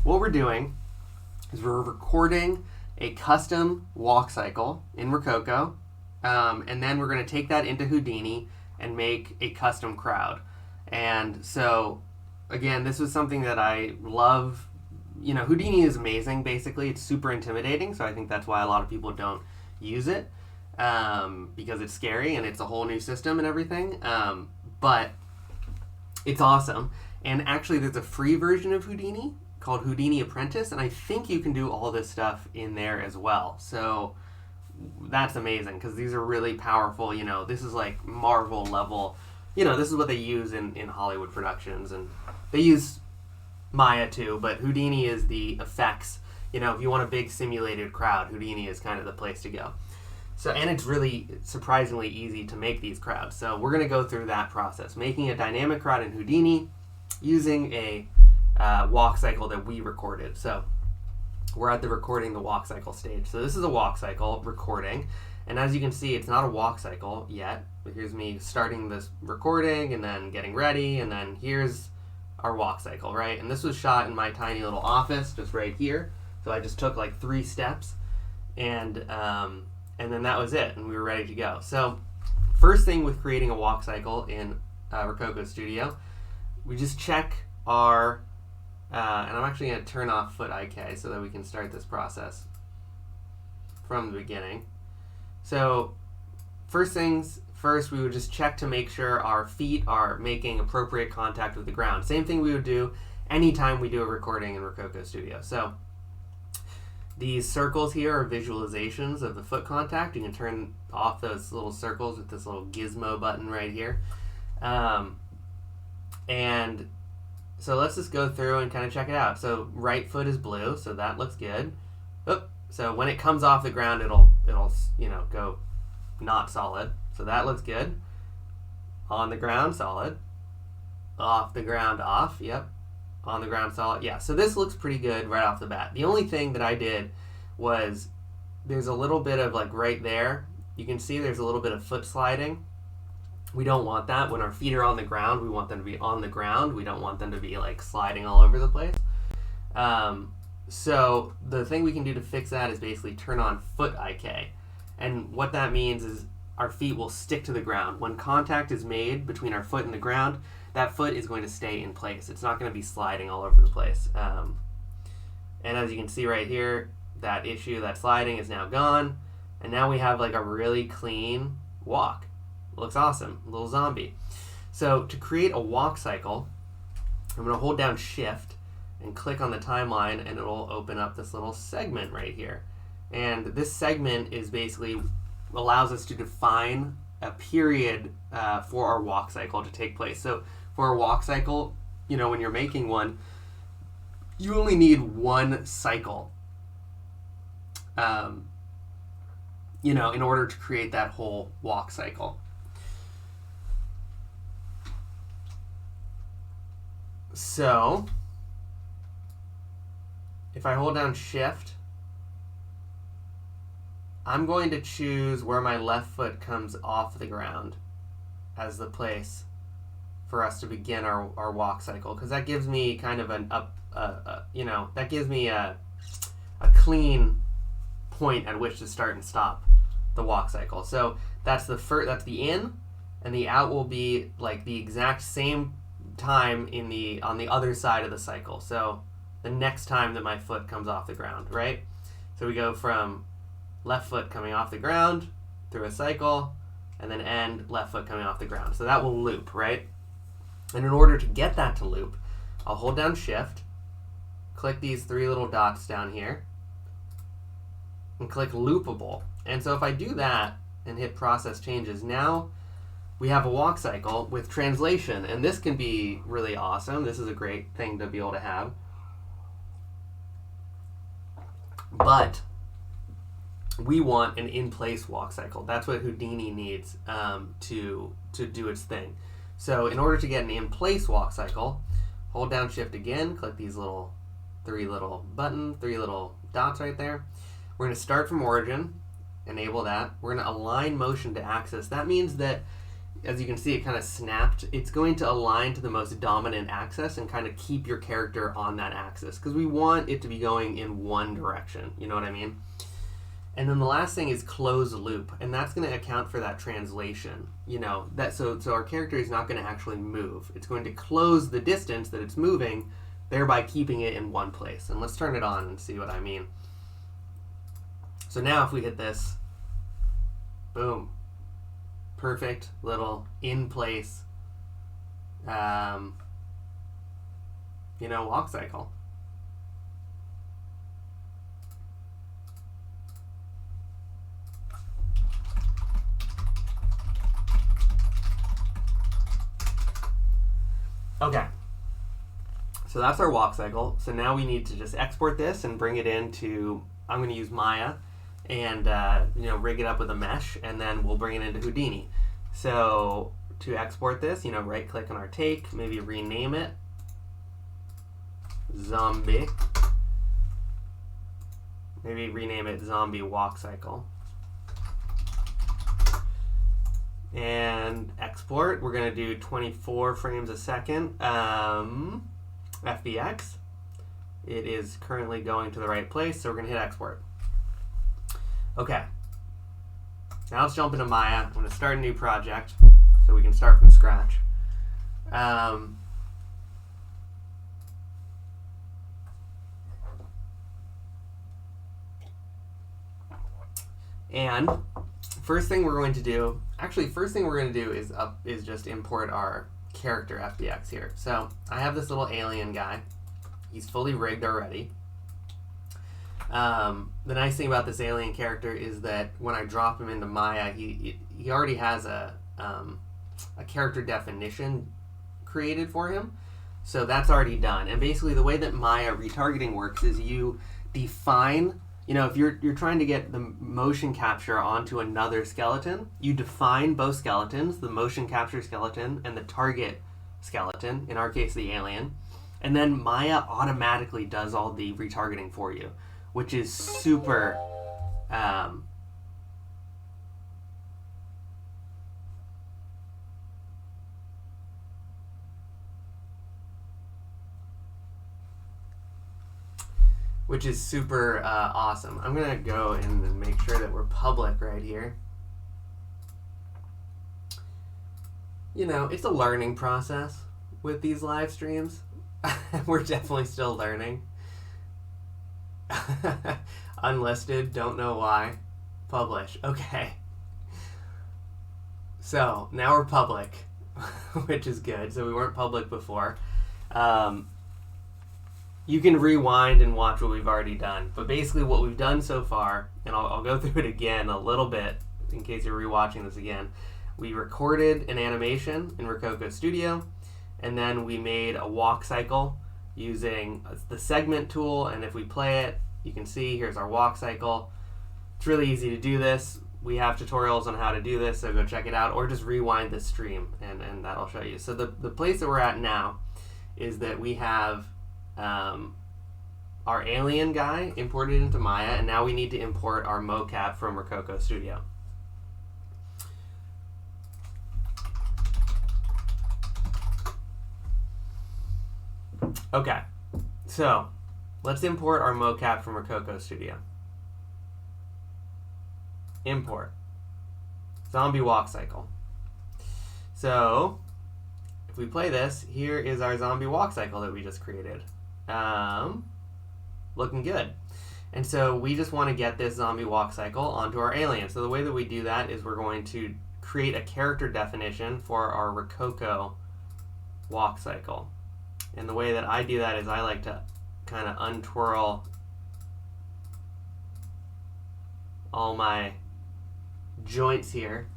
what we're doing is we're recording a custom walk cycle in Rokoko, and then we're going to take that into Houdini and make a custom crowd. And so, again, this was something that I love. You know, Houdini is amazing, basically. It's super intimidating, so I think that's why a lot of people don't use it, because it's scary and it's a whole new system and everything. But it's awesome. And actually, there's a free version of Houdini called Houdini Apprentice, and I think you can do all this stuff in there as well. So that's amazing, because these are really powerful. You know, this is like Marvel level. You know, this is what they use in Hollywood productions, and they use Maya too, but Houdini is the effects. You know, if you want a big simulated crowd, Houdini is kind of the place to go. So, and it's really surprisingly easy to make these crowds. So we're going to go through that process, making a dynamic crowd in Houdini using a walk cycle that we recorded. So we're at the recording the walk cycle stage. So this is a walk cycle recording, and as you can see, it's not a walk cycle yet. But here's me starting this recording and then getting ready, and then here's our walk cycle, right? And this was shot in my tiny little office just right here. So I just took like 3 steps, and then that was it, and we were ready to go. So first thing with creating a walk cycle in Rokoko Studio, we just check our, and I'm actually going to turn off foot IK so that we can start this process from the beginning. So first things first, we would just check to make sure our feet are making appropriate contact with the ground. Same thing we would do anytime we do a recording in Rokoko Studio. So these circles here are visualizations of the foot contact. You can turn off those little circles with this little gizmo button right here. And so let's just go through and kind of check it out. So right foot is blue, so that looks good. Oop. So when it comes off the ground, it'll you know, go not solid. So that looks good. On the ground, solid. Off the ground, off. Yep. On the ground, solid. Yeah, so this looks pretty good right off the bat. The only thing that I did was there's a little bit of, like, right there, you can see there's a little bit of foot sliding. We don't want that. When our feet are on the ground, we want them to be on the ground. We don't want them to be, like, sliding all over the place. So the thing we can do to fix that is basically turn on foot IK. And what that means is our feet will stick to the ground. When contact is made between our foot and the ground, that foot is going to stay in place. It's not going to be sliding all over the place. And as you can see right here, that issue, that sliding, is now gone. And now we have like a really clean walk. It looks awesome, a little zombie. So to create a walk cycle, I'm going to hold down Shift and click on the timeline, and it'll open up this little segment right here. And this segment is basically allows us to define a period for our walk cycle to take place. So for a walk cycle, you know, when you're making one, you only need one cycle, you know, in order to create that whole walk cycle. So if I hold down Shift, I'm going to choose where my left foot comes off the ground as the place for us to begin our walk cycle, because that gives me kind of you know, that gives me a clean point at which to start and stop the walk cycle. So that's that's the in, and the out will be like the exact same time on the other side of the cycle. So the next time that my foot comes off the ground, right? So we go from left foot coming off the ground through a cycle, and then end left foot coming off the ground. So that will loop, right? And in order to get that to loop, I'll hold down Shift, click these 3 little dots down here, and click Loopable. And so if I do that and hit Process Changes, now we have a walk cycle with translation, and this can be really awesome. This is a great thing to be able to have. But we want an in-place walk cycle. That's what Houdini needs to do its thing. So in order to get an in-place walk cycle, hold down Shift again, click these 3 little dots right there. We're going to start from origin, enable that. We're going to align motion to axis. That means that as you can see, it kind of snapped. It's going to align to the most dominant axis and kind of keep your character on that axis because we want it to be going in one direction. You know what I mean? And then the last thing is close loop, and that's going to account for that translation. You know, that so our character is not going to actually move. It's going to close the distance that it's moving, thereby keeping it in one place. And let's turn it on and see what I mean. So now if we hit this, boom, perfect little in place, you know, walk cycle. Okay, so that's our walk cycle. So now we need to just export this and bring it into, I'm going to use Maya and you know, rig it up with a mesh, and then we'll bring it into Houdini. So to export this, you know, right click on our take, maybe rename it zombie, maybe rename it zombie walk cycle. And export, we're going to do 24 frames a second, FBX. It is currently going to the right place, so we're going to hit export. Okay. Now let's jump into Maya. I'm going to start a new project so we can start from scratch. And first thing we're going to do is just import our character FBX here. So I have this little alien guy. He's fully rigged already. The nice thing about this alien character is that when I drop him into Maya, he already has a character definition created for him. So that's already done. And basically the way that Maya retargeting works is you define, you know, if you're trying to get the motion capture onto another skeleton, you define both skeletons, the motion capture skeleton and the target skeleton, in our case the alien, and then Maya automatically does all the retargeting for you, which is super awesome. I'm gonna go in and make sure that we're public right here. You know, it's a learning process with these live streams. We're definitely still learning. Unlisted, don't know why. Publish, okay. So now we're public, which is good. So we weren't public before. You can rewind and watch what we've already done. But basically what we've done so far, and I'll go through it again a little bit in case you're rewatching this again. We recorded an animation in Rokoko Studio, and then we made a walk cycle using the segment tool, and if we play it, you can see here's our walk cycle. It's really easy to do this. We have tutorials on how to do this, so go check it out, or just rewind the stream, and that'll show you. So the place that we're at now is that we have our alien guy imported into Maya, and now we need to import our mocap from Rokoko Studio. Okay, so let's import our mocap from Rokoko Studio. Import. Zombie walk cycle. So if we play this, here is our zombie walk cycle that we just created. Looking good. And so we just want to get this zombie walk cycle onto our alien. So the way that we do that is we're going to create a character definition for our Rokoko walk cycle. And the way that I do that is I like to kind of untwirl all my joints here.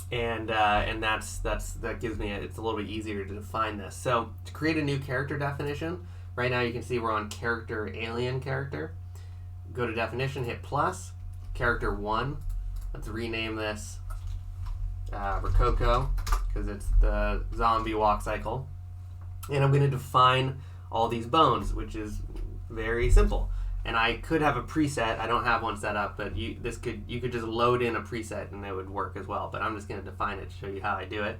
And that gives me it's a little bit easier to define this. So to create a new character definition, right now you can see we're on character alien character. Go to definition, hit plus, character 1. Let's rename this Rokoko because it's the zombie walk cycle. And I'm going to define all these bones, which is very simple. And I could have a preset. I don't have one set up, but you could just load in a preset and it would work as well. But I'm just going to define it to show you how I do it.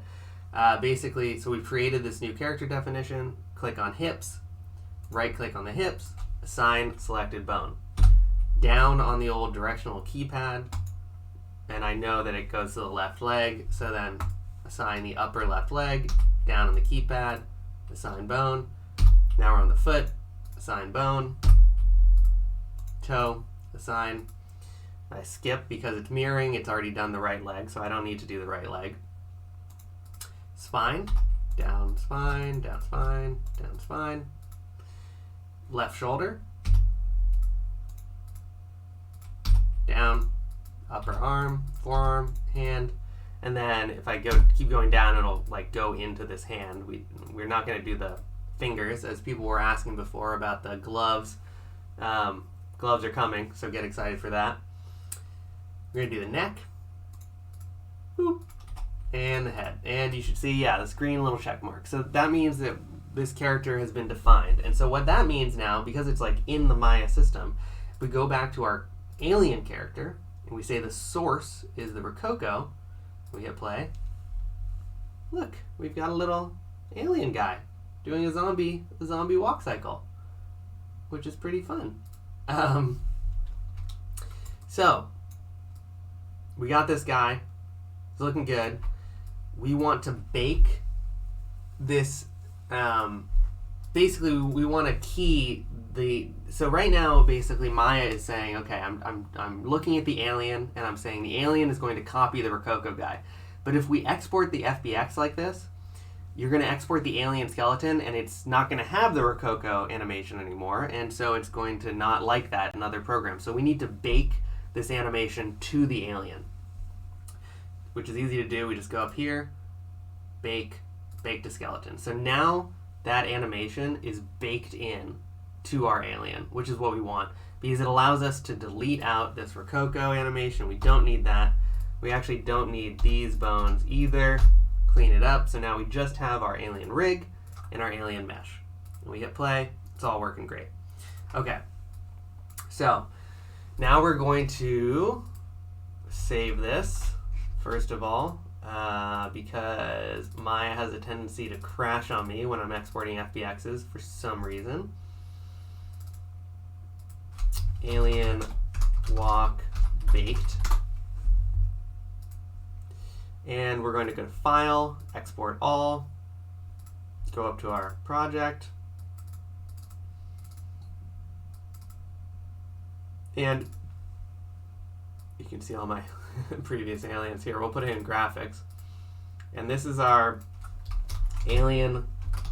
Basically, so we've created this new character definition. Click on hips, right click on the hips, assign selected bone. Down on the old directional keypad, and I know that it goes to the left leg, so then assign the upper left leg, down on the keypad, assign bone. Now we're on the foot, assign bone, toe, assign. I skip because it's mirroring, it's already done the right leg, so I don't need to do the right leg. Spine, down spine, down spine, down spine. Left shoulder, down, upper arm, forearm, hand, and then if I keep going down, it'll like go into this hand. We're not going to do the fingers, as people were asking before about the gloves. Gloves are coming, so get excited for that. We're going to do the neck, boop, and the head, and you should see, yeah, this green little check mark. So that means that this character has been defined, and so what that means now, because it's like in the Maya system, we go back to our alien character, and we say the source is the Rokoko. We hit play. Look, we've got a little alien guy doing a zombie walk cycle, which is pretty fun. So we got this guy. It's looking good. We want to bake this. Basically, we want to key the. So right now, basically, Maya is saying, okay, I'm looking at the alien, and I'm saying the alien is going to copy the Rokoko guy. But if we export the FBX like this, you're going to export the alien skeleton, and it's not going to have the Rokoko animation anymore, and so it's going to not like that in other programs. So we need to bake this animation to the alien, which is easy to do. We just go up here, bake to skeleton. So now that animation is baked in to our alien, which is what we want, because it allows us to delete out this Rokoko animation. We don't need that. We actually don't need these bones either. Clean it up. So now we just have our alien rig and our alien mesh. And we hit play. It's all working great. Okay. So now we're going to save this, first of all, because Maya has a tendency to crash on me when I'm exporting FBXs for some reason. Alien walk baked. And we're going to go to File, Export All, go up to our project, and you can see all my previous aliens here. We'll put it in graphics. And this is our alien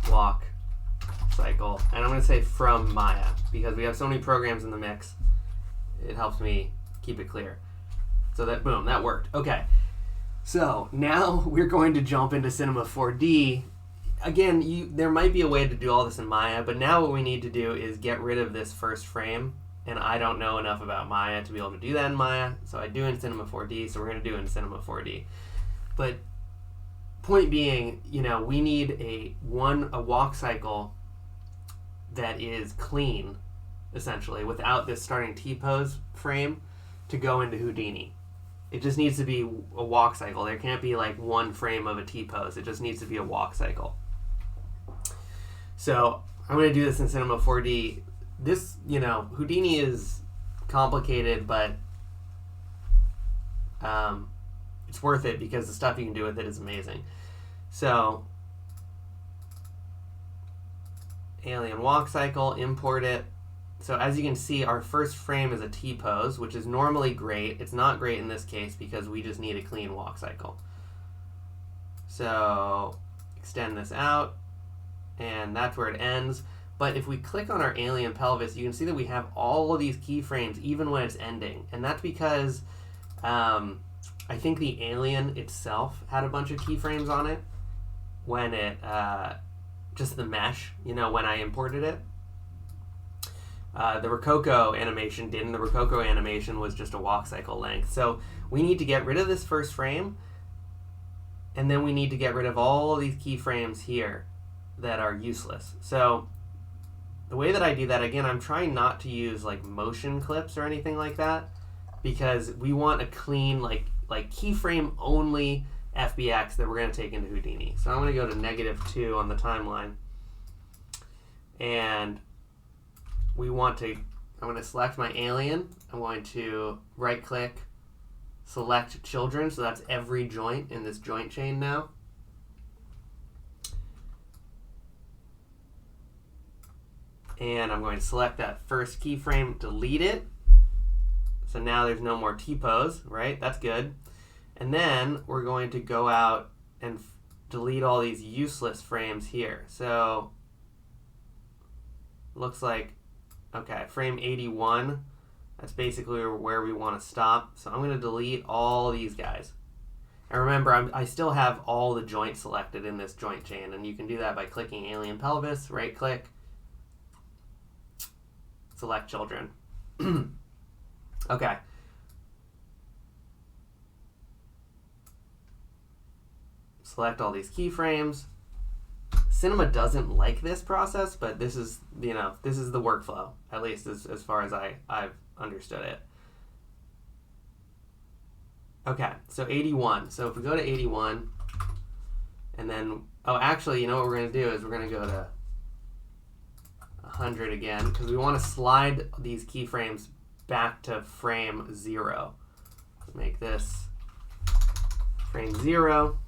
walk cycle. And I'm going to say from Maya, because we have so many programs in the mix, it helps me keep it clear. So that, boom, that worked. Okay. So now we're going to jump into Cinema 4D. Again, there might be a way to do all this in Maya, but now what we need to do is get rid of this first frame. And I don't know enough about Maya to be able to do that in Maya, so I do in Cinema 4D, so we're going to do it in Cinema 4D. But point being, we need a walk cycle that is clean, essentially, without this starting T-pose frame to go into Houdini. It just needs to be a walk cycle. There can't be like one frame of a T-pose. It just needs to be a walk cycle. So I'm going to do this in Cinema 4D. This, Houdini is complicated, but it's worth it because the stuff you can do with it is amazing. So, alien walk cycle, import it. So as you can see, our first frame is a T-pose, which is normally great. It's not great in this case because we just need a clean walk cycle. So extend this out, and that's where it ends. But if we click on our alien pelvis, you can see that we have all of these keyframes even when it's ending. And that's because I think the alien itself had a bunch of keyframes on it when it, just the mesh, when I imported it. The Rokoko animation didn't. The Rokoko animation was just a walk cycle length. So we need to get rid of this first frame, and then we need to get rid of all of these keyframes here that are useless. So the way that I do that, again, I'm trying not to use like motion clips or anything like that, because we want a clean, like keyframe only FBX that we're going to take into Houdini. So I'm going to go to -2 on the timeline, and we want to, I'm going to select my alien. I'm going to right click, select children, so that's every joint in this joint chain now. And I'm going to select that first keyframe, delete it. So now there's no more T-pose, right? That's good. And then we're going to go out and delete all these useless frames here. So looks like, okay, frame 81, that's basically where we want to stop. So I'm going to delete all these guys. And remember, I still have all the joints selected in this joint chain, and you can do that by clicking alien pelvis, right click, select children. Okay. Select all these keyframes. Cinema doesn't like this process, but this is, this is the workflow, at least as far as I've understood it. Okay, so 81. So if we go to 81, and then, oh, actually, you know what we're going to do is we're going to go to 100 again, because we want to slide these keyframes back to frame 0. Make this frame 0.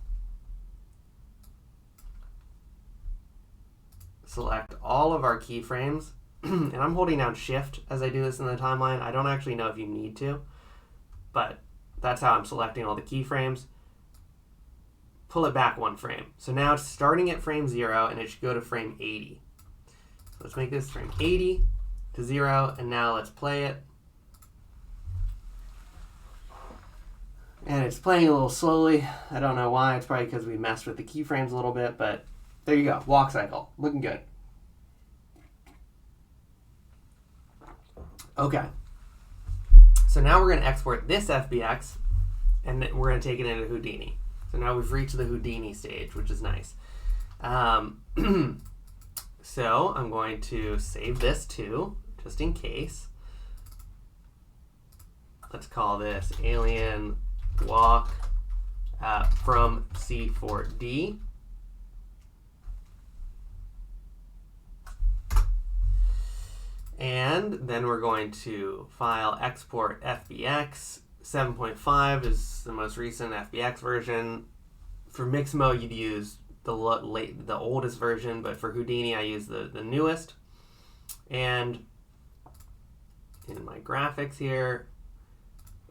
Select all of our keyframes, and I'm holding down Shift as I do this in the timeline. I don't actually know if you need to, but that's how I'm selecting all the keyframes. Pull it back 1 frame. So now it's starting at frame 0, and it should go to frame 80. So let's make this frame 80 to 0, and now let's play it. And it's playing a little slowly. I don't know why. It's probably because we messed with the keyframes a little bit, but there you go. Walk cycle. Looking good. Okay. So now we're going to export this FBX, and then we're going to take it into Houdini. So now we've reached the Houdini stage, which is nice. So I'm going to save this too, just in case. Let's call this alien walk from C4D. And then we're going to file export FBX. 7.5 is the most recent FBX version. For Mixamo, you'd use the oldest version, but for Houdini, I use the newest. And in my graphics here,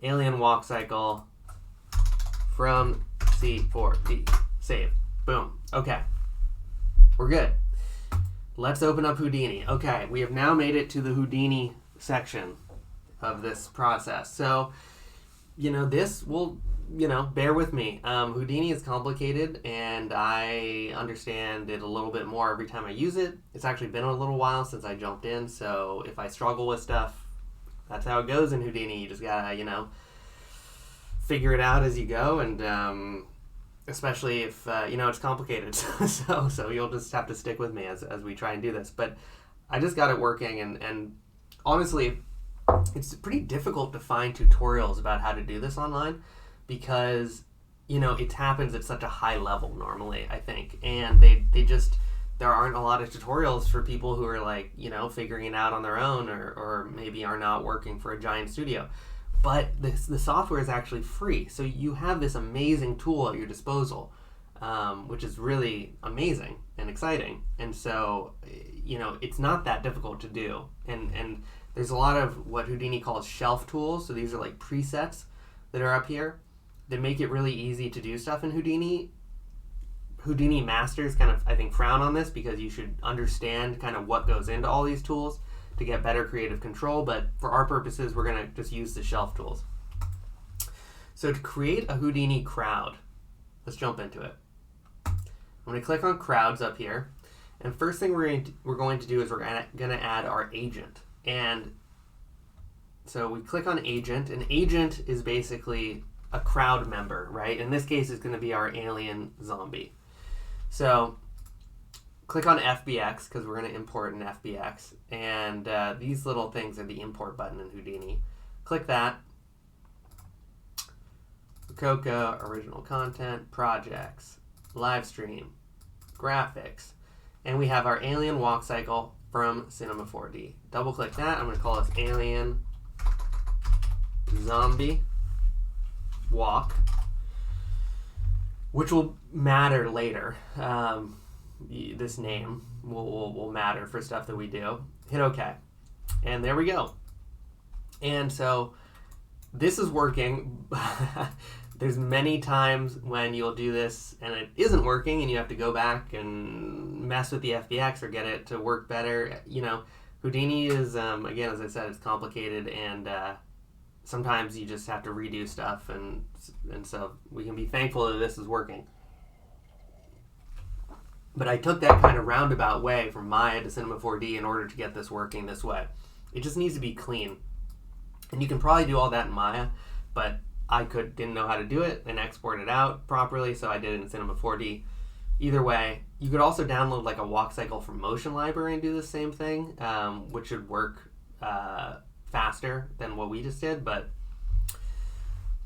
alien walk cycle from C4D. Save. Boom. Okay. We're good. Let's open up Houdini. Okay, we have now made it to the Houdini section of this process. So, this will, bear with me. Houdini is complicated, and I understand it a little bit more every time I use it. It's actually been a little while since I jumped in, so if I struggle with stuff, that's how it goes in Houdini. You just gotta, figure it out as you go, and especially if it's complicated. so you'll just have to stick with me as we try and do this. But I just got it working, and honestly, it's pretty difficult to find tutorials about how to do this online, because it happens at such a high level normally, I think, and there aren't a lot of tutorials for people who are like figuring it out on their own, or maybe are not working for a giant studio. But the software is actually free, so you have this amazing tool at your disposal, which is really amazing and exciting. And so, it's not that difficult to do. And there's a lot of what Houdini calls shelf tools. So these are like presets that are up here that make it really easy to do stuff in Houdini. Houdini masters kind of, I think, frown on this, because you should understand kind of what goes into all these tools to get better creative control, but for our purposes, we're going to just use the shelf tools. So to create a Houdini crowd, let's jump into it. I'm going to click on crowds up here, and first thing we're going to do is we're going to add our agent. And so we click on agent, and agent is basically a crowd member, right? In this case, it's going to be our alien zombie. So click on FBX because we're going to import an FBX. And these little things are the import button in Houdini. Click that. Rokoko, original content, projects, LiveStream, graphics. And we have our alien walk cycle from Cinema 4D. Double click that. I'm going to call this alien zombie walk, which will matter later. This name will matter for stuff that we do. Hit OK. And there we go. And so this is working. There's many times when you'll do this and it isn't working and you have to go back and mess with the FBX or get it to work better. You know, Houdini is, again, as I said, it's complicated, and sometimes you just have to redo stuff, and so we can be thankful that this is working. But I took that kind of roundabout way from Maya to Cinema 4D in order to get this working this way. It just needs to be clean. And you can probably do all that in Maya, but I didn't know how to do it and export it out properly, so I did it in Cinema 4D. Either way, you could also download like a walk cycle from Motion Library and do the same thing, which should work faster than what we just did. But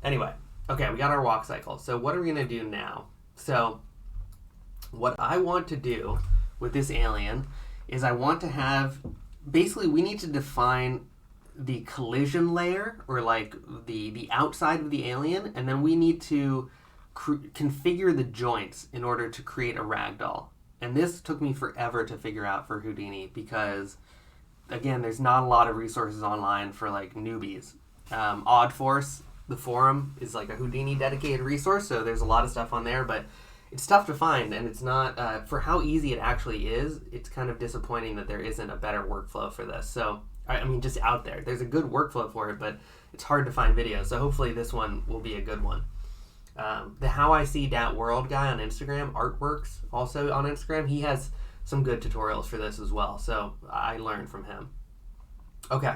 anyway, okay, we got our walk cycle. So what are we going to do now? So what I want to do with this alien is I want to have, basically we need to define the collision layer, or like the outside of the alien, and then we need to configure the joints in order to create a ragdoll. And this took me forever to figure out for Houdini because, again, there's not a lot of resources online for like newbies. Oddforce, the forum, is like a Houdini dedicated resource, so there's a lot of stuff on there, but it's tough to find, and it's not, for how easy it actually is, it's kind of disappointing that there isn't a better workflow for this. So I mean, just out there. There's a good workflow for it, but it's hard to find videos. So hopefully this one will be a good one. The How I See Dat World guy on Instagram, Artworks, also on Instagram, he has some good tutorials for this as well. So I learned from him. Okay,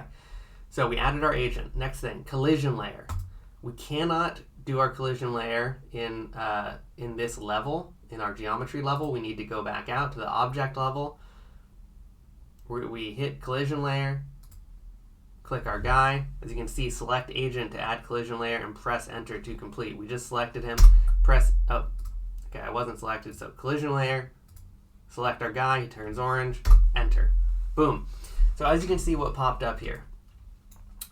so we added our agent. Next thing, collision layer. We cannot do our collision layer in this level, in our geometry level. We need to go back out to the object level. We hit collision layer, click our guy. As you can see, select agent to add collision layer and press enter to complete. We just selected him, press, oh, okay, I wasn't selected, so collision layer, select our guy, he turns orange, enter. Boom. So as you can see what popped up here,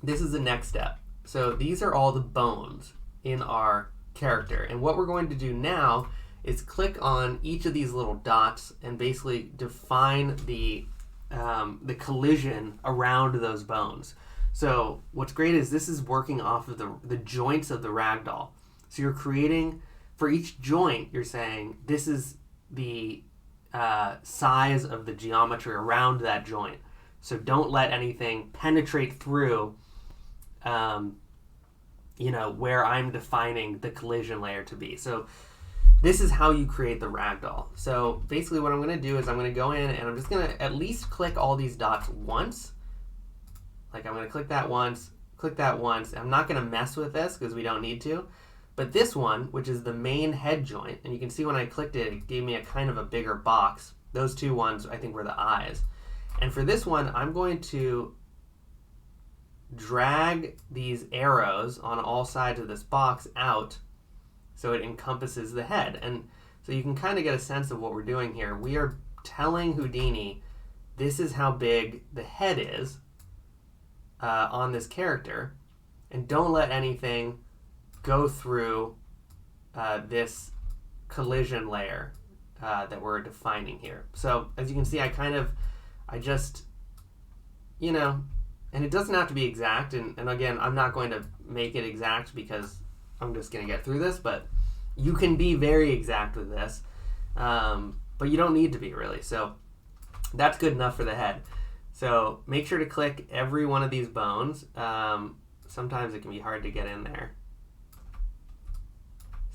this is the next step. So these are all the bones in our character. And what we're going to do now is click on each of these little dots and basically define the collision around those bones. So what's great is this is working off of the joints of the ragdoll. So you're creating, for each joint, you're saying this is the size of the geometry around that joint. So don't let anything penetrate through, where I'm defining the collision layer to be. So this is how you create the ragdoll. So basically what I'm going to do is I'm going to go in and I'm just going to at least click all these dots once. Like I'm going to click that once. I'm not going to mess with this because we don't need to. But this one, which is the main head joint, and you can see when I clicked it, it gave me a kind of a bigger box. Those two ones I think were the eyes. And for this one, I'm going to drag these arrows on all sides of this box out so it encompasses the head. And so you can kind of get a sense of what we're doing here. We are telling Houdini this is how big the head is on this character, and don't let anything go through this collision layer that we're defining here. So as you can see, I just, and it doesn't have to be exact, and again, I'm not going to make it exact because I'm just going to get through this, but you can be very exact with this, but you don't need to be really. So that's good enough for the head. So make sure to click every one of these bones. Sometimes it can be hard to get in there.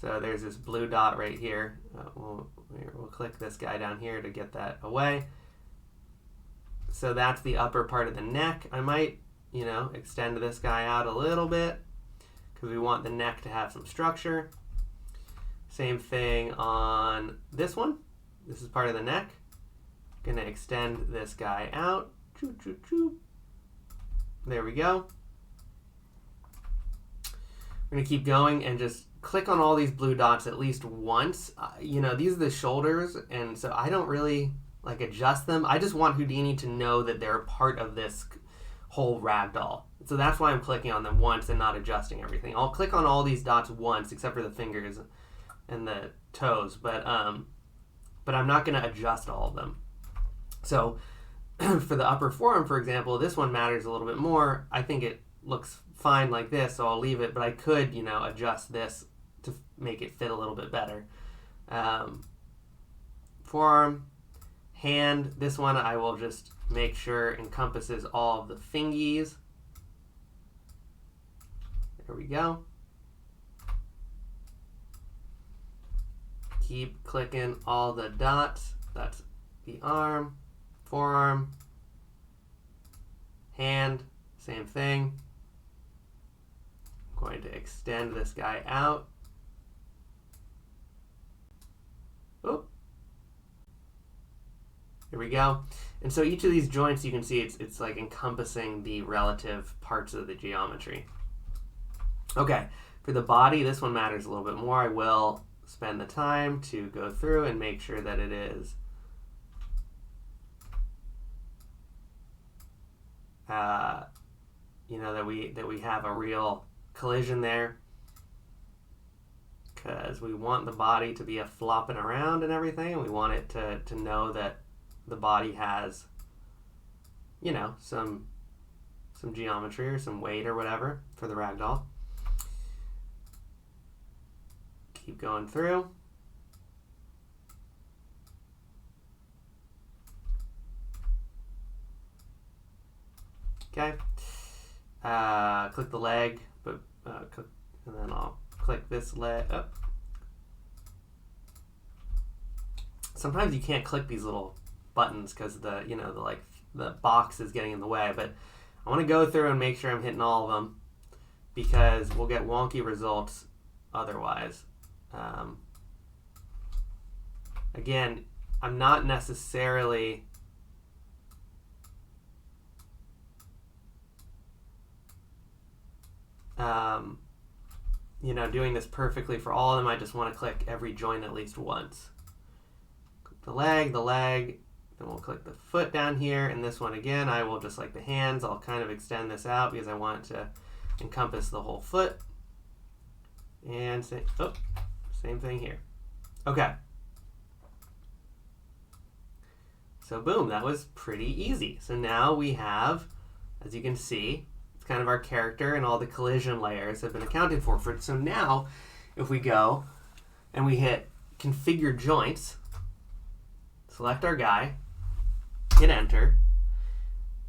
So there's this blue dot right here. We'll click this guy down here to get that away. So that's the upper part of the neck. I might, extend this guy out a little bit because we want the neck to have some structure. Same thing on this one. This is part of the neck. Gonna extend this guy out. Choo, choo, choo. There we go. We're gonna keep going and just click on all these blue dots at least once. You know, these are the shoulders, and so I don't really like adjust them. I just want Houdini to know that they're a part of this whole ragdoll. So that's why I'm clicking on them once and not adjusting everything. I'll click on all these dots once, except for the fingers and the toes, but I'm not gonna adjust all of them. So for the upper forearm, for example, this one matters a little bit more. I think it looks fine like this, so I'll leave it, but I could, you know, adjust this to make it fit a little bit better. Forearm, hand, this one I will just make sure encompasses all of the fingies. There we go. Keep clicking all the dots. That's the arm, forearm, hand, same thing. I'm going to extend this guy out. Oh, here we go. And so each of these joints, you can see it's like encompassing the relative parts of the geometry. Okay, for the body, this one matters a little bit more. I will spend the time to go through and make sure that it is you know, that we have a real collision there, because we want the body to be a flopping around and everything, and we want it to know that the body has, you know, some geometry or some weight or whatever for the ragdoll. Keep going through. Okay. Click the leg, but and then I'll click this leg up. Sometimes you can't click these little buttons because the, you know, the box is getting in the way, but I want to go through and make sure I'm hitting all of them, because we'll get wonky results otherwise. Again, I'm not necessarily you know, doing this perfectly for all of them. I just want to click every joint at least once. Click the leg, then we'll click the foot down here, and this one again, I will, just like the hands, I'll kind of extend this out because I want it to encompass the whole foot. And same thing here. Okay. So boom, that was pretty easy. So now we have, as you can see, it's kind of our character, and all the collision layers have been accounted for. So now, if we go and we hit configure joints, select our guy, hit enter.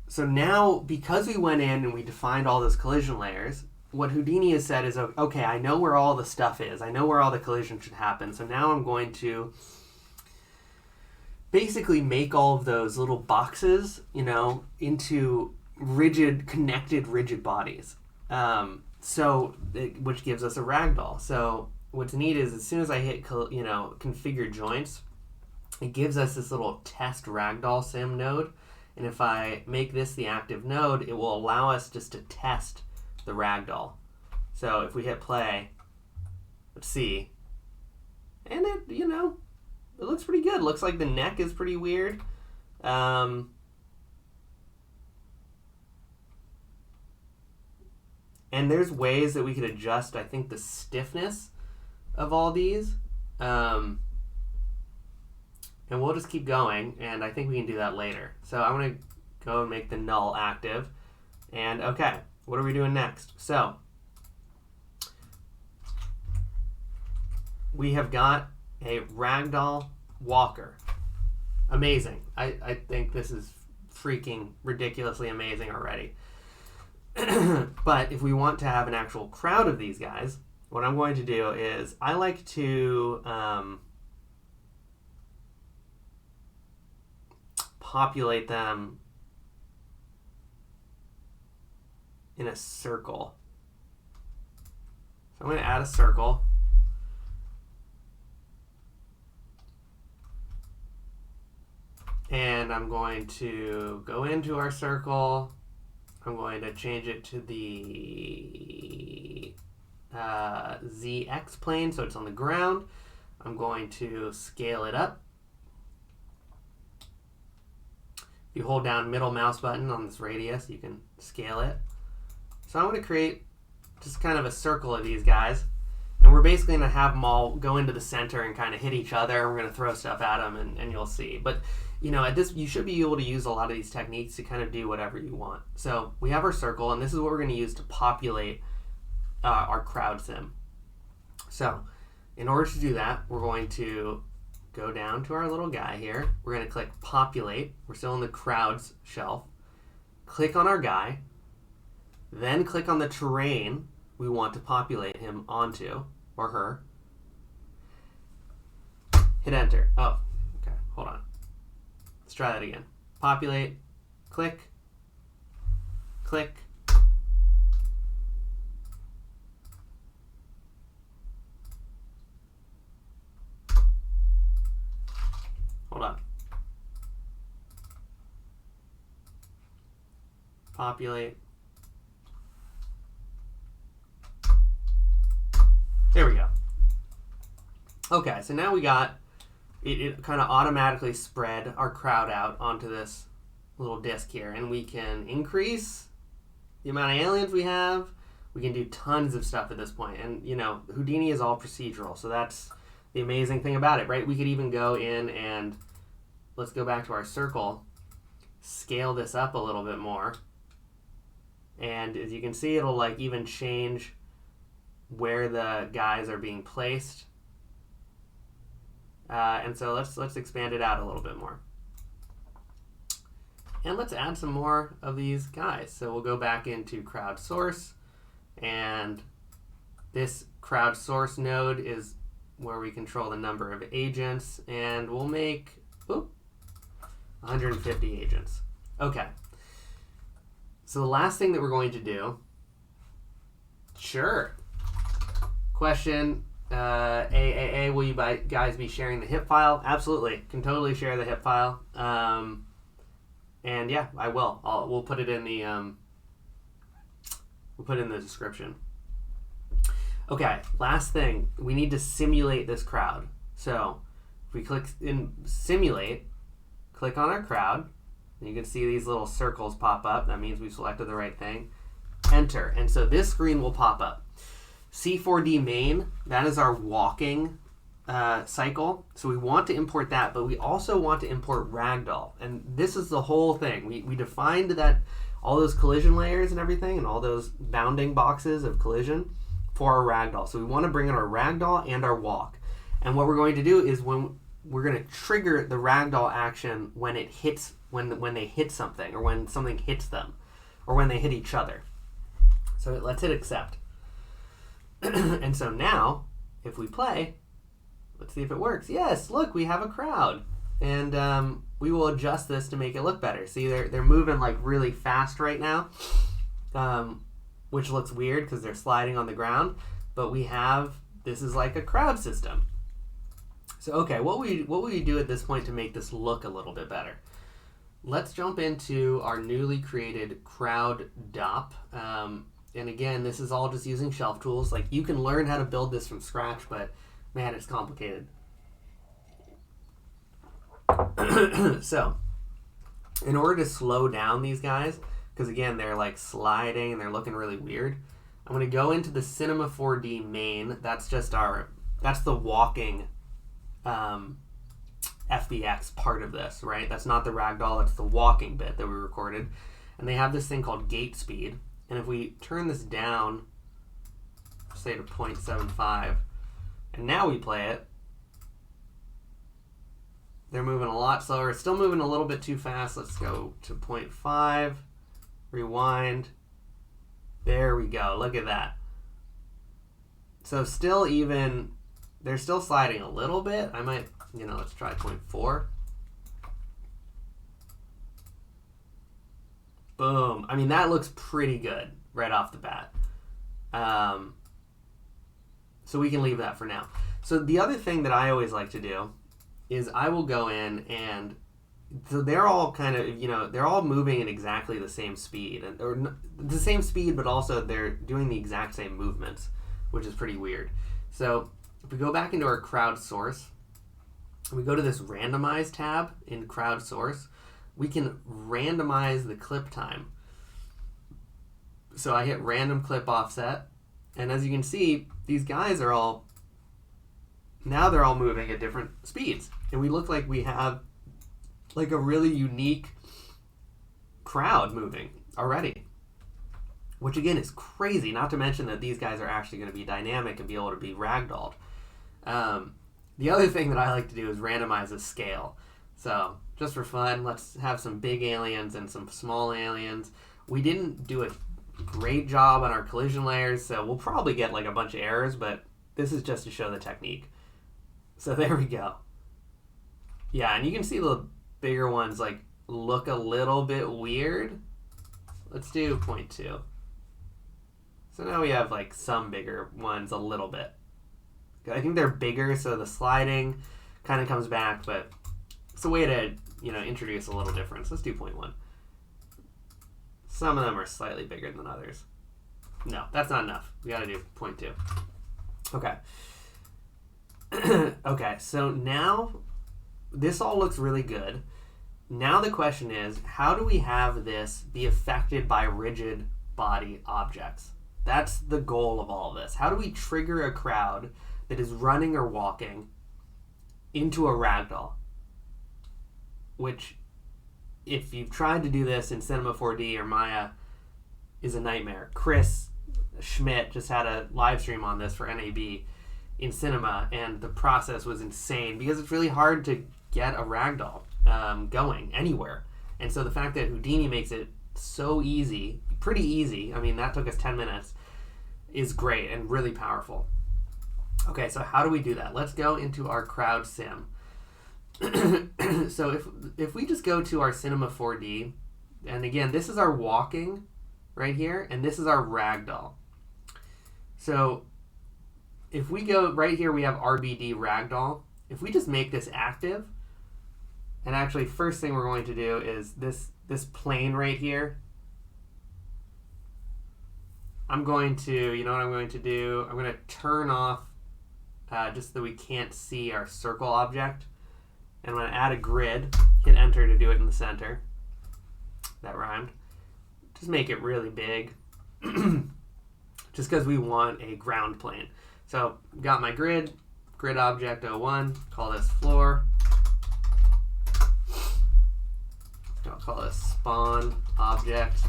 So now, because we went in and we defined all those collision layers, what Houdini has said is, okay, I know where all the stuff is. I know where all the collision should happen. So now I'm going to basically make all of those little boxes, you know, into connected rigid bodies. Which gives us a ragdoll. So what's neat is, as soon as I hit, you know, configure joints, it gives us this little test ragdoll sim node. And if I make this the active node, it will allow us just to test the ragdoll. So if we hit play, let's see, and it, you know, it looks pretty good. Looks like the neck is pretty weird. And there's ways that we could adjust, I think, the stiffness of all these. And we'll just keep going, and I think we can do that later. So I'm going to go and make the null active. And okay, what are we doing next? So we have got a ragdoll walker. Amazing. I think this is freaking ridiculously amazing already. But if we want to have an actual crowd of these guys, what I'm going to do is I like to populate them in a circle. So I'm going to add a circle. And I'm going to go into our circle. I'm going to change it to the ZX plane, so it's on the ground. I'm going to scale it up. If you hold down middle mouse button on this radius, you can scale it. So I'm going to create just kind of a circle of these guys. And we're basically going to have them all go into the center and kind of hit each other. We're going to throw stuff at them, and you'll see. But, you know, you should be able to use a lot of these techniques to kind of do whatever you want. So we have our circle, and this is what we're going to use to populate our crowd sim. So in order to do that, we're going to go down to our little guy here. We're going to click Populate. We're still in the Crowds shelf. Click on our guy. Then click on the terrain we want to populate him onto, or her. Hit enter. Oh, okay, hold on. Let's try that again. Populate, click, click. Hold on. Populate. There we go. Okay, so now we got it kind of automatically spread our crowd out onto this little disc here, and we can increase the amount of aliens we have. We can do tons of stuff at this point, and you know, Houdini is all procedural, so that's the amazing thing about it, right? We could even go in and let's go back to our circle, scale this up a little bit more, and as you can see, it'll like even change where the guys are being placed. And so let's expand it out a little bit more. And let's add some more of these guys. So we'll go back into crowd source, and this crowd source node is where we control the number of agents, and we'll make 150 agents. Okay. So the last thing that we're going to do, sure. Question, will you guys be sharing the HIP file? Absolutely, can totally share the HIP file. And yeah, I will. We'll put it in the description. Okay, last thing, we need to simulate this crowd. So if we click in simulate, click on our crowd, and you can see these little circles pop up. That means we've selected the right thing. Enter, and so this screen will pop up. C4D main, that is our walking cycle. So we want to import that, but we also want to import ragdoll. And this is the whole thing. We defined that all those collision layers and everything, and all those bounding boxes of collision for our ragdoll. So we want to bring in our ragdoll and our walk. And what we're going to do is when we're going to trigger the ragdoll action when it hits, when they hit something, or when something hits them, or when they hit each other. So let's hit accept. And so now, if we play, let's see if it works. Yes, look, we have a crowd. And we will adjust this to make it look better. See, they're moving like really fast right now, which looks weird because they're sliding on the ground. But this is like a crowd system. So, okay, what will we do at this point to make this look a little bit better? Let's jump into our newly created crowd DOP. And again, this is all just using shelf tools. Like, you can learn how to build this from scratch, but man, it's complicated. So, in order to slow down these guys, because again, they're like sliding and they're looking really weird, I'm going to go into the Cinema 4D main. That's the walking FBX part of this, right? That's not the ragdoll, that's the walking bit that we recorded. And they have this thing called gate speed. And if we turn this down, say to 0.75, and now we play it, they're moving a lot slower. It's still moving a little bit too fast. Let's go to 0.5, rewind. There we go. Look at that. So they're still sliding a little bit. I might, let's try 0.4. Boom. I mean, that looks pretty good right off the bat. So we can leave that for now. So the other thing that I always like to do is I will go in and so they're all kind of, they're all moving at exactly the same speed, or the same speed, but also they're doing the exact same movements, which is pretty weird. So if we go back into our crowd source, we go to this randomize tab in crowd source, we can randomize the clip time. So I hit random clip offset, and as you can see, these guys are all, now they're all moving at different speeds. And we look like we have like a really unique crowd moving already, which again is crazy, not to mention that these guys are actually going to be dynamic and be able to be ragdolled. The other thing that I like to do is randomize the scale. So just for fun, let's have some big aliens and some small aliens. We didn't do a great job on our collision layers, so we'll probably get like a bunch of errors, but this is just to show the technique. So there we go. Yeah, and you can see the bigger ones like look a little bit weird. Let's do 0.2. So now we have like some bigger ones a little bit. I think they're bigger, so the sliding kind of comes back, but it's a way to, introduce a little difference. Let's do 0.1. Some of them are slightly bigger than others. No, that's not enough. We got to do 0.2. Okay. Okay, so now this all looks really good. Now the question is, how do we have this be affected by rigid body objects? That's the goal of all of this. How do we trigger a crowd that is running or walking into a ragdoll? Which, if you've tried to do this in Cinema 4D or Maya, is a nightmare. Chris Schmidt just had a live stream on this for NAB in Cinema, and the process was insane because it's really hard to get a ragdoll going anywhere. And so the fact that Houdini makes it so easy, pretty easy, I mean, that took us 10 minutes, is great and really powerful. Okay, so how do we do that? Let's go into our crowd sim. So if we just go to our Cinema 4D, and again, this is our walking right here, and this is our ragdoll. So if we go right here, we have RBD ragdoll. If we just make this active, and actually first thing we're going to do is this plane right here, I'm going to, you know what I'm going to do? I'm going to turn off just so we can't see our circle object. And I'm going to add a grid, hit enter to do it in the center. That rhymed. Just make it really big. Just because we want a ground plane. So got my grid object 01, call this floor. I'll call this spawn object.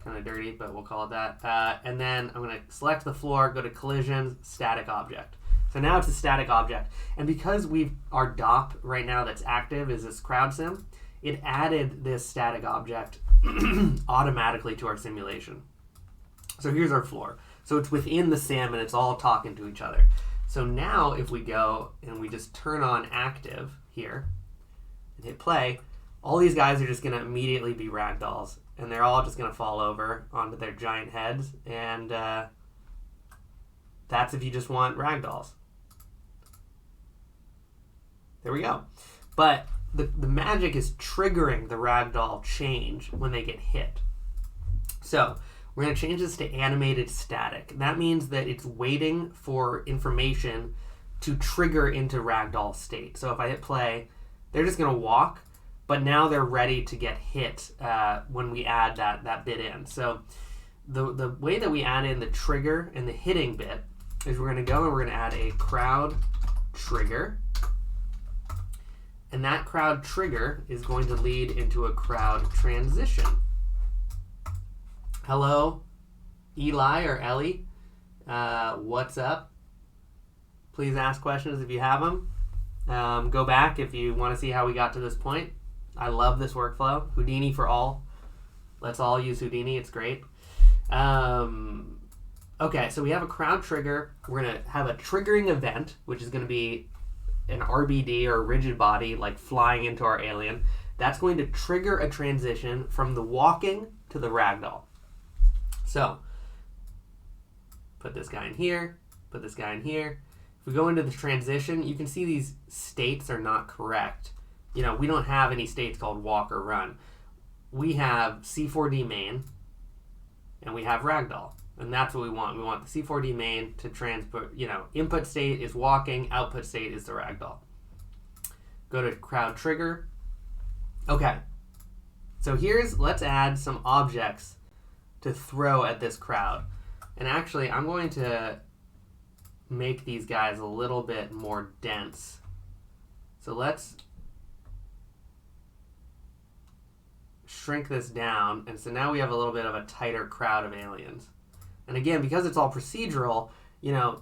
Kind of dirty, but we'll call it that. And then I'm going to select the floor, go to collisions, static object. So now it's a static object. And because our DOP right now that's active is this crowd sim, it added this static object automatically to our simulation. So here's our floor. So it's within the sim and it's all talking to each other. So now if we go and we just turn on active here and hit play, all these guys are just going to immediately be ragdolls. And they're all just going to fall over onto their giant heads. And that's if you just want ragdolls. There we go. But the magic is triggering the ragdoll change when they get hit. So we're going to change this to animated static. That means that it's waiting for information to trigger into ragdoll state. So if I hit play, they're just going to walk, but now they're ready to get hit when we add that bit in. So the way that we add in the trigger and the hitting bit is we're going to go and we're going to add a crowd trigger. And that crowd trigger is going to lead into a crowd transition. Hello, Eli or Ellie. What's up? Please ask questions if you have them. Go back if you want to see how we got to this point. I love this workflow. Houdini for all. Let's all use Houdini. It's great. Okay, so we have a crowd trigger. We're going to have a triggering event, which is going to be an RBD or a rigid body, like flying into our alien. That's going to trigger a transition from the walking to the ragdoll. So, put this guy in here, put this guy in here. If we go into the transition, you can see these states are not correct. we don't have any states called walk or run. We have C4D main, and we have ragdoll. And that's what we want. We want the C4D main to transport, input state is walking, output state is the ragdoll. Go to crowd trigger. Okay. So let's add some objects to throw at this crowd. And actually, I'm going to make these guys a little bit more dense. So let's shrink this down. And so now we have a little bit of a tighter crowd of aliens. And again, because it's all procedural,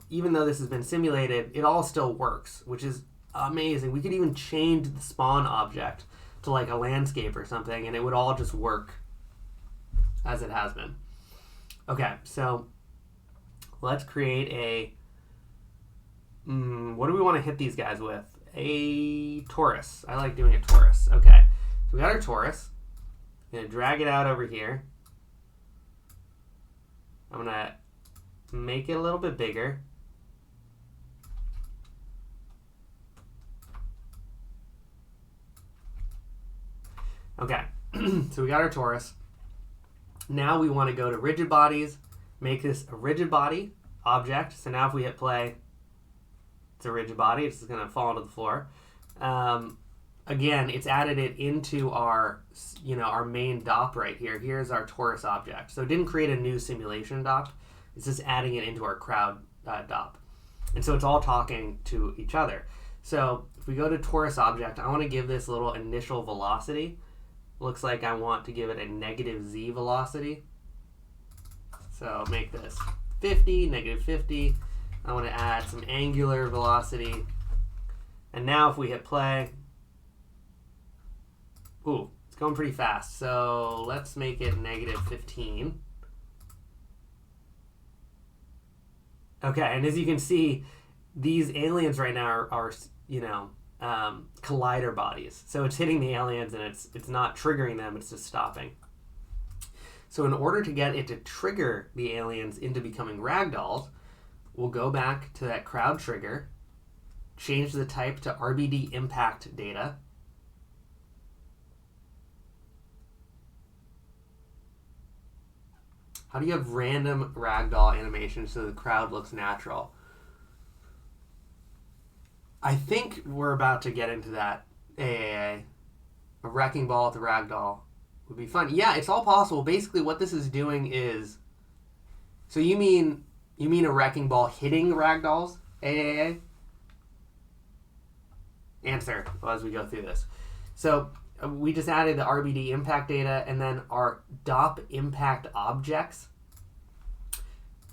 even though this has been simulated, it all still works, which is amazing. We could even change the spawn object to like a landscape or something, and it would all just work as it has been. Okay, so let's create a... what do we want to hit these guys with? A torus. I like doing a torus. Okay, so we got our torus. I'm going to drag it out over here. I'm going to make it a little bit bigger. Okay, so we got our torus. Now we want to go to rigid bodies, make this a rigid body object. So now if we hit play, it's a rigid body. It's just going to fall onto the floor. Again, it's added it into our, our main DOP right here. Here's our torus object. So it didn't create a new simulation DOP. It's just adding it into our crowd DOP. And so it's all talking to each other. So if we go to torus object, I want to give this little initial velocity. Looks like I want to give it a -z velocity. So make this 50, -50. I want to add some angular velocity. And now if we hit play, ooh, it's going pretty fast. So let's make it -15. Okay, and as you can see, these aliens right now are collider bodies. So it's hitting the aliens and it's not triggering them, it's just stopping. So in order to get it to trigger the aliens into becoming ragdolls, we'll go back to that crowd trigger, change the type to RBD impact data. How do you have random ragdoll animation so the crowd looks natural? I think we're about to get into that. A wrecking ball with a ragdoll would be fun. Yeah, it's all possible. Basically, what this is doing is... So you mean a wrecking ball hitting ragdolls? AAA? Answer as we go through this. So we just added the RBD impact data and then our DOP impact objects,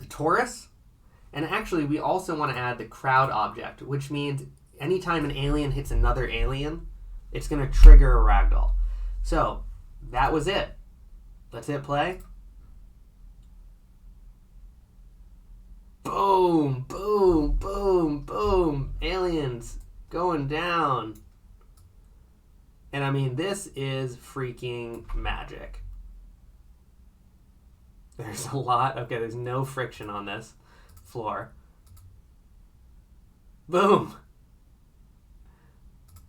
the torus, and actually we also want to add the crowd object, which means anytime an alien hits another alien, it's going to trigger a ragdoll. So that was it. Let's hit play. Boom, boom, boom, boom. Aliens going down. And I mean, this is freaking magic. There's a lot. Okay, there's no friction on this floor. Boom.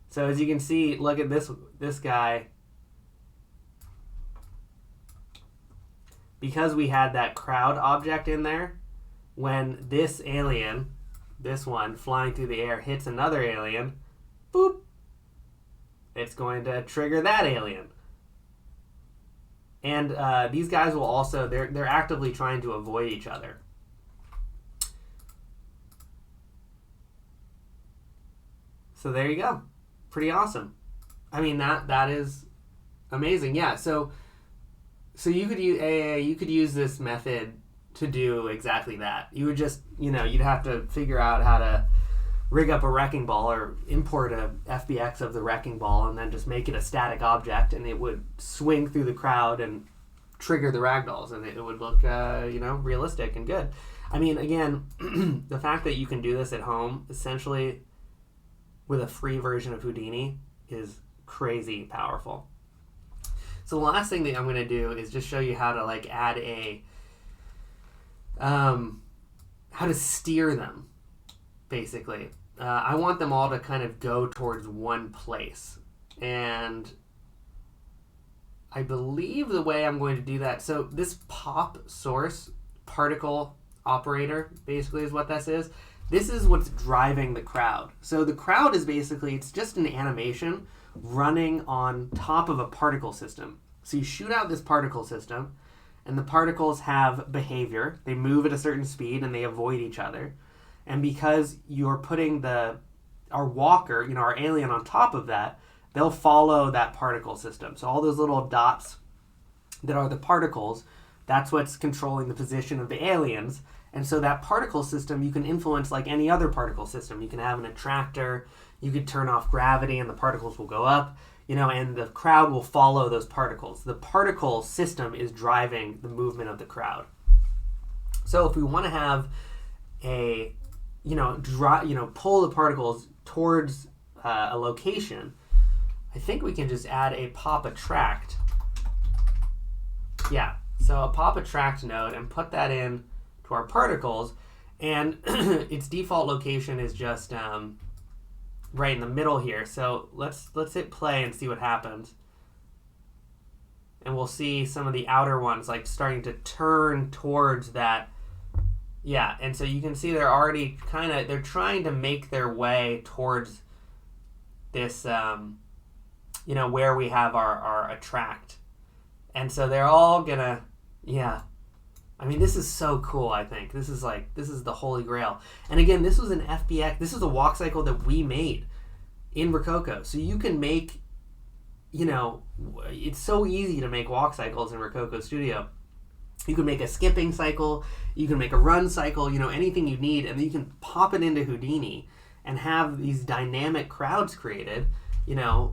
So as you can see, look at this guy. Because we had that crowd object in there, when this alien, this one flying through the air, hits another alien, boop, it's going to trigger that alien. And these guys will also, they're actively trying to avoid each other. So there you go. Pretty awesome. I mean, that is amazing. Yeah, so you could use this method to do exactly that. You would just, you'd have to figure out how to rig up a wrecking ball or import a FBX of the wrecking ball and then just make it a static object, and it would swing through the crowd and trigger the ragdolls, and it would look, realistic and good. I mean, again, the fact that you can do this at home, essentially with a free version of Houdini, is crazy powerful. So the last thing that I'm going to do is just show you how to add a, how to steer them, basically. I want them all to kind of go towards one place. And I believe the way I'm going to do that, so this pop source particle operator basically is what this is. This is what's driving the crowd. So the crowd is basically, it's just an animation running on top of a particle system. So you shoot out this particle system, and the particles have behavior. They move at a certain speed, and they avoid each other. And because you're putting our walker, our alien on top of that, they'll follow that particle system. So all those little dots that are the particles, that's what's controlling the position of the aliens. And so that particle system you can influence like any other particle system. You can have an attractor, you could turn off gravity and the particles will go up, and the crowd will follow those particles. The particle system is driving the movement of the crowd. So if we want to have pull the particles towards a location, I think we can just add a pop attract. Yeah, so a pop attract node and put that in to our particles, and its default location is just right in the middle here. So let's hit play and see what happens. And we'll see some of the outer ones like starting to turn towards that. Yeah, and so you can see they're already they're trying to make their way towards this, where we have our attract. And so they're all gonna, I mean, this is so cool, I think. This is the holy grail. And again, this was an FBX, this is a walk cycle that we made in Rokoko. So you can make, it's so easy to make walk cycles in Rokoko Studio. You can make a skipping cycle, you can make a run cycle, anything you need, and then you can pop it into Houdini and have these dynamic crowds created,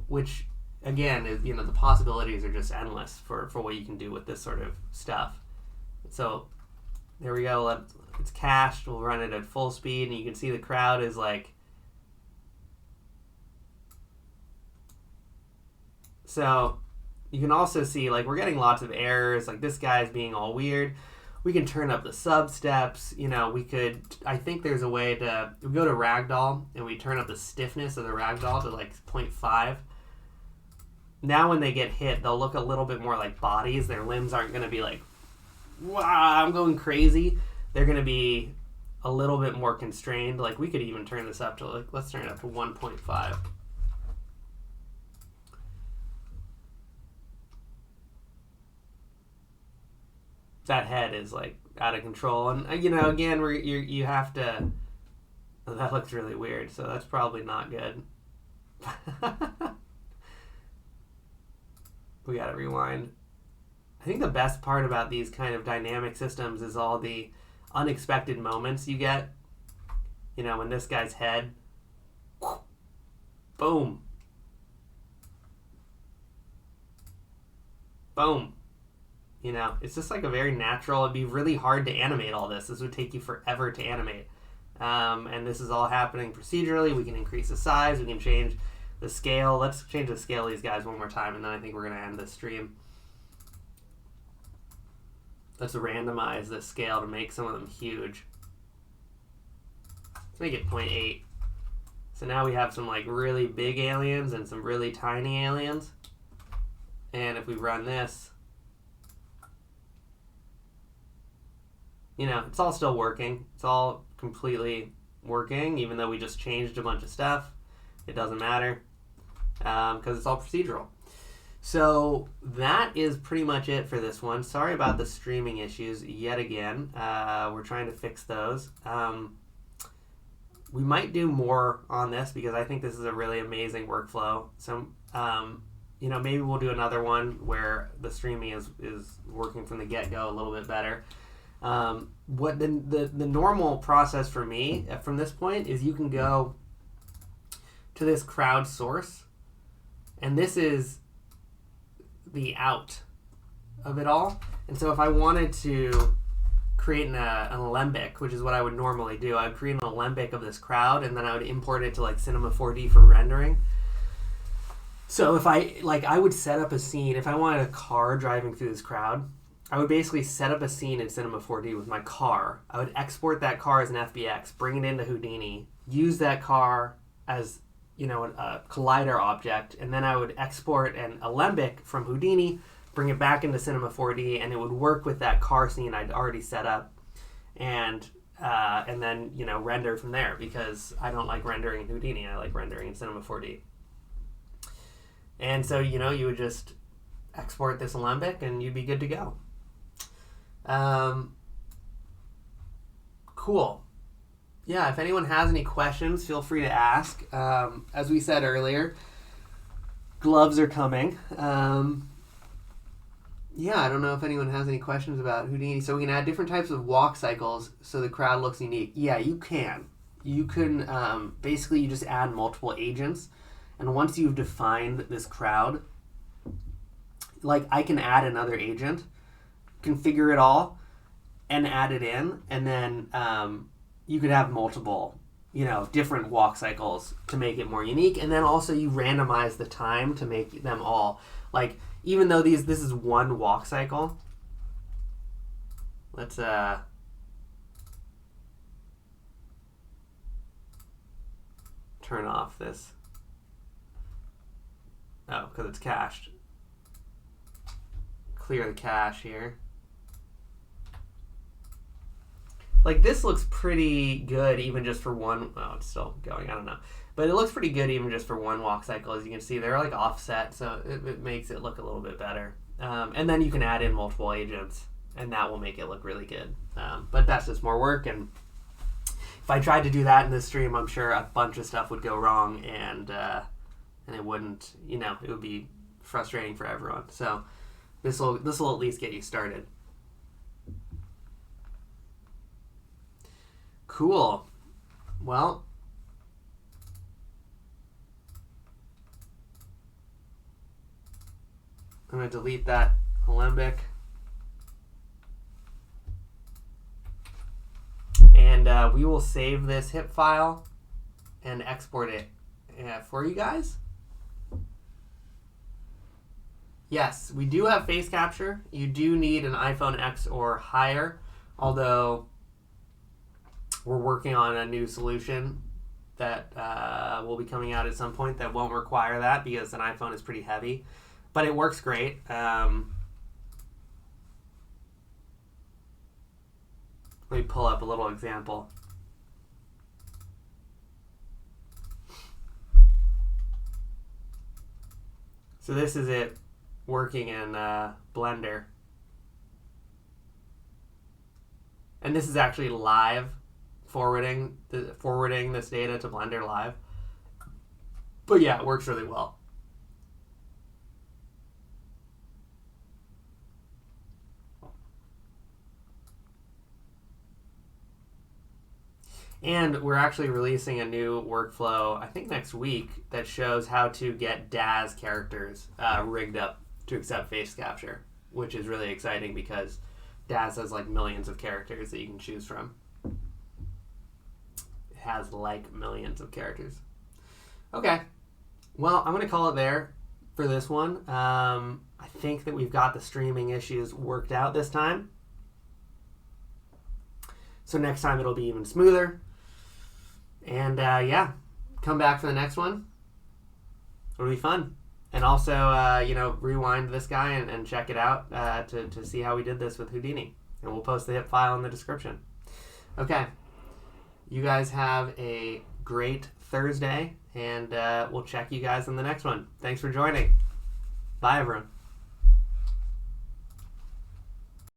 which, again, the possibilities are just endless for what you can do with this sort of stuff. So there we go. It's cached. We'll run it at full speed, and you can see the crowd is like. So you can also see we're getting lots of errors. Like this guy's being all weird. We can turn up the sub steps. We could. I think there's a way to. We go to ragdoll and we turn up the stiffness of the ragdoll to 0.5. Now when they get hit, they'll look a little bit more like bodies. Their limbs aren't going to be like, wow, I'm going crazy. They're going to be a little bit more constrained. We could even turn this up to, let's turn it up to 1.5. That head is out of control. And, again, you have to, that looks really weird. So that's probably not good. We got to rewind. I think the best part about these kind of dynamic systems is all the unexpected moments you get. When this guy's head, boom, boom. It's just a very natural, it'd be really hard to animate all this. This would take you forever to animate. And this is all happening procedurally. We can increase the size, we can change the scale. Let's change the scale of these guys one more time, and then I think we're going to end the stream. Let's randomize the scale to make some of them huge. Let's make it 0.8. So now we have some really big aliens and some really tiny aliens. And if we run this, it's all still working. It's all completely working, even though we just changed a bunch of stuff. It doesn't matter because it's all procedural. So that is pretty much it for this one. Sorry about the streaming issues yet again. We're trying to fix those. We might do more on this because I think this is a really amazing workflow. So, maybe we'll do another one where the streaming is working from the get-go a little bit better. What the normal process for me from this point is you can go to this crowd source, and this is the out of it all. And so if I wanted to create an alembic, which is what I would normally do, I would create an alembic of this crowd, and then I would import it to Cinema 4D for rendering. So if I would set up a scene, if I wanted a car driving through this crowd, I would basically set up a scene in Cinema 4D with my car. I would export that car as an FBX, bring it into Houdini, use that car as, a collider object, and then I would export an alembic from Houdini, bring it back into Cinema 4D, and it would work with that car scene I'd already set up, and then render from there, because I don't like rendering in Houdini. I like rendering in Cinema 4D. And so you would just export this alembic, and you'd be good to go. Cool. Yeah, if anyone has any questions, feel free to ask. As we said earlier, gloves are coming. Yeah, I don't know if anyone has any questions about Houdini. So we can add different types of walk cycles so the crowd looks unique. Yeah, you can. You can, basically you just add multiple agents. And once you've defined this crowd, like I can add another agent, configure it all, and add it in. And then you could have multiple, different walk cycles to make it more unique. And then also you randomize the time to make them all, like, even though this is one walk cycle, let's turn off this. Oh, because it's cached. Clear the cache here. Like, this looks pretty good even just for one. Oh, it's still going. I don't know. But it looks pretty good even just for one walk cycle. As you can see, they're like offset, so it makes it look a little bit better. And then you can add in multiple agents, and that will make it look really good. But that's just more work, and if I tried to do that in this stream, I'm sure a bunch of stuff would go wrong, and it wouldn't, it would be frustrating for everyone. So this will at least get you started. Cool. Well, I'm going to delete that alembic. And we will save this HIP file and export it for you guys. Yes, we do have face capture. You do need an iPhone X or higher, although we're working on a new solution that will be coming out at some point that won't require that, because an iPhone is pretty heavy. But it works great. Let me pull up a little example. So this is it working in Blender. And this is actually live, forwarding this data to Blender live. But yeah, it works really well. And we're actually releasing a new workflow, I think next week, that shows how to get DAZ characters rigged up to accept face capture, which is really exciting because DAZ has like millions of characters that you can choose from. It has like millions of characters. Okay, well, I'm going to call it there for this one. I think that we've got the streaming issues worked out this time. So next time it'll be even smoother. And yeah, come back for the next one. It'll be fun. And also, rewind this guy and check it out to see how we did this with Houdini. And we'll post the HIP file in the description. Okay. You guys have a great Thursday, and we'll check you guys in the next one. Thanks for joining. Bye, everyone.